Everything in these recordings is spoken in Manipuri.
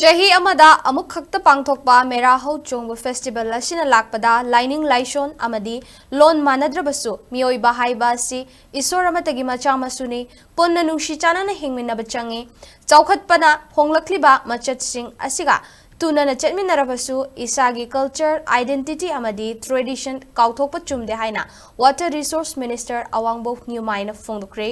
Chahi amada amuk khakta pangthokpa Mera Hou Chongba Festival asina lakpada laining laison amadi lon manadrabasu mioiba haiba si isor amatagi macha masuni punna nungsi chanana hingminaba changi chaukhatpana honglakliba machatsing asiga tunana chatminarabasu isagi culture identity amadi tradition kauthokpa chumde haina Water Resource Minister Awangbow Newmai na fongdokkhre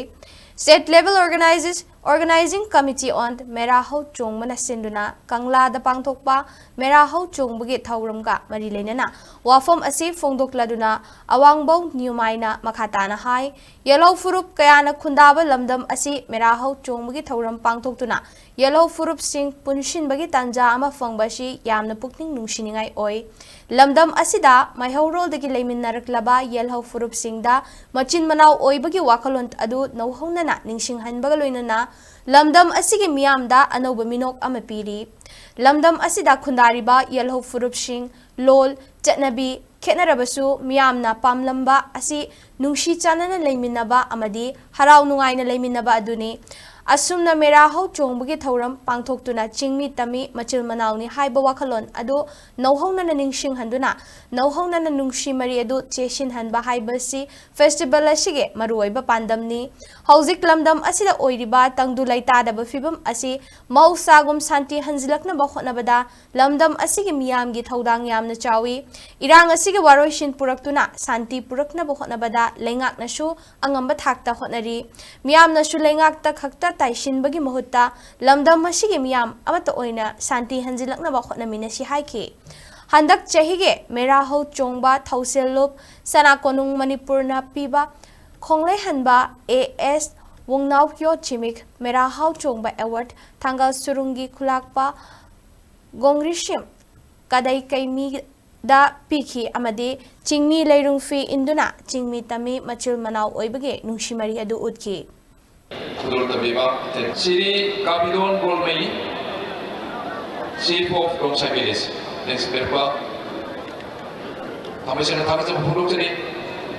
State level organizing committee on Mera Hou Chongba Sinduna Kangla da Pangthokpa Mera Hou Chongba gi thauramga mari leinana wafam asi fongdokladuna Awangbow Newmai na makhatana hai yellow furup kayana khundaba lamdam asi Mera Hou Chongba gi thauram pangthoktuna yellow furup sing punshin bagi tanja ama fangbashi yamna pukning nungsiningai oi lamdam asida maihorol dagi leiminaraklaba yellow furup singda machin manau oibagi wakalont adu nauhona ningsing hanbaga loinana lamdam asigi miyamda anoba minok ama piri lamdam asida khundariba yellow furup sing lol chatnabi khenarabasu miyamna pamlamba asi nungsi chanana leiminaba amadi harau nungaina leiminaba aduni asumna Mera Hou Chongba gi thauram pangthoktuna chingmi tami machil manauni haiba wakhalon adu nauhona na ningsing handuna nauhona na nungsi mari adu cheshin hanba haibasi festival asige maruoiba pandamni hauzik lamdam asida oiriba tangdu laita da fibam asi mausagum santi hanjilakna bakhonabada lamdam asige miyam gi thaudang yamna chawi irang asige waroishin puraktuna santi purakna bakhonabada lengak nasu angamba thakta khonari miyam nasu lengak ta khakta taishin bagi mahutta lamdam masigi miyam amata oina santi hanjilakna bakhonamina si haike handak chahige Mera Hou Chongba thauselup sana konung Manipur na piba khonglai hanba AS wongnau kyo chimik Mera Hou Chongba award thangal surungi khulakpa gongrishim kadai kaimi da piki amadi chingmi leirung fi induna chingmi tami machil manau oibage nungshimari adu utki Kudul tabiba Siri Kabidon Golmei Chief of Longsai Village next berpa Tamisana Tamisana Furup Siri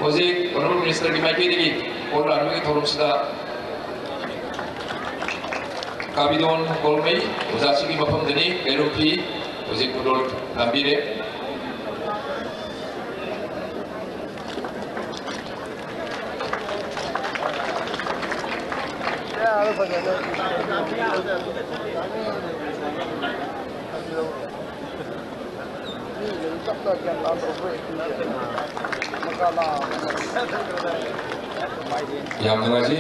Hoji Honorable Minister Newmai digi Kola Anui Thorum Sida Kabidon Golmei Ujasi ki mafam deni Berupi Hoji Kudul Nambire Yang mengaji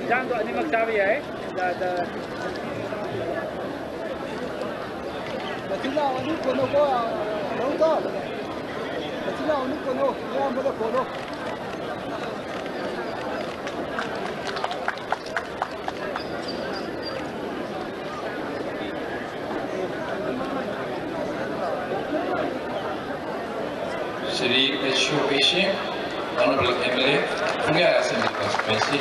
Jangan tu ni maktabi ya. Betina ni kono ko, nongta. Betina ni kono, yang boleh kono. Shri H.O.P.C. Honorable MLA, Punna Assembly Constituency.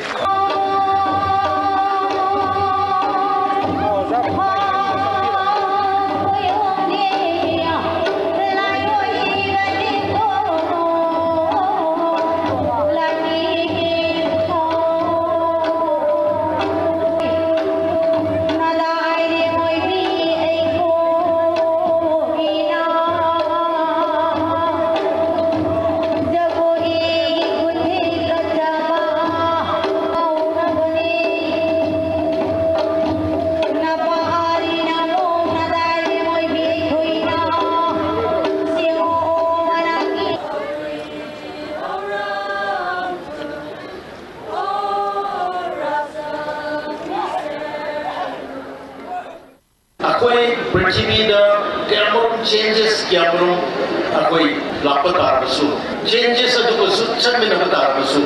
Changes kiamro akoi lapatar basu changes adu basu chamina patar basu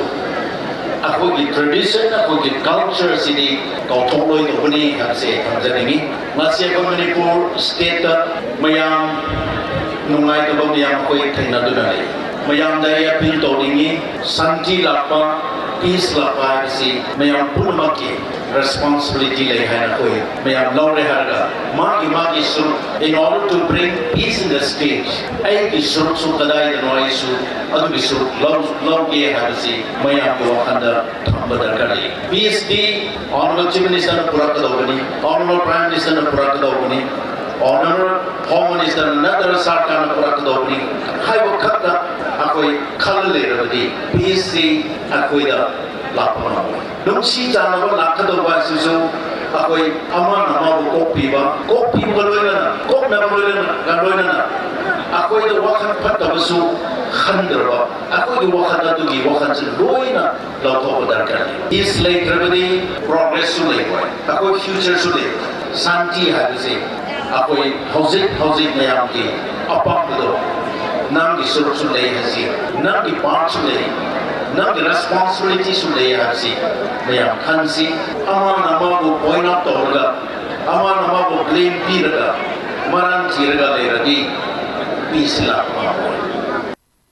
akoi tradition akoi culture sini kauthongloi no bani hamse hamjanimi masya Manipur state mayam nungai to mayam akoi thaina dunai mayam dai appeal to dingi santi lapa peace lakpa si mayam punamaki responsibility lay haina koi mayam lawre harga magi sur in order to bring peace in the stage ai ki sur su kadai da noi su adu bi sur law ke habsi mayam ko khanda thambadar kali peace di honorable chief minister na pura kadawani honorable prime minister na pura kadawani honorable home minister another sarkar na pura kadawani hai wo khata akoi khal le rabadi peace si akoi da lakpana dong si jana ba lakadawa su akoi amana ma ko kopi ba loina kop na loina akoi da wakhan phatta basu khandra akoi da wakhan da gi wakhan chi loina law to badar kan is like rabadi progress su le akoi future su le santi ha se akoi housing na yam ki apam do nam gi sur su le ha si nam gi part su le nam gi responsibility su le ha si mayam khan si amana ma ko point out to ga amana ma ko blame pi ga maran thir ga le ragi peace la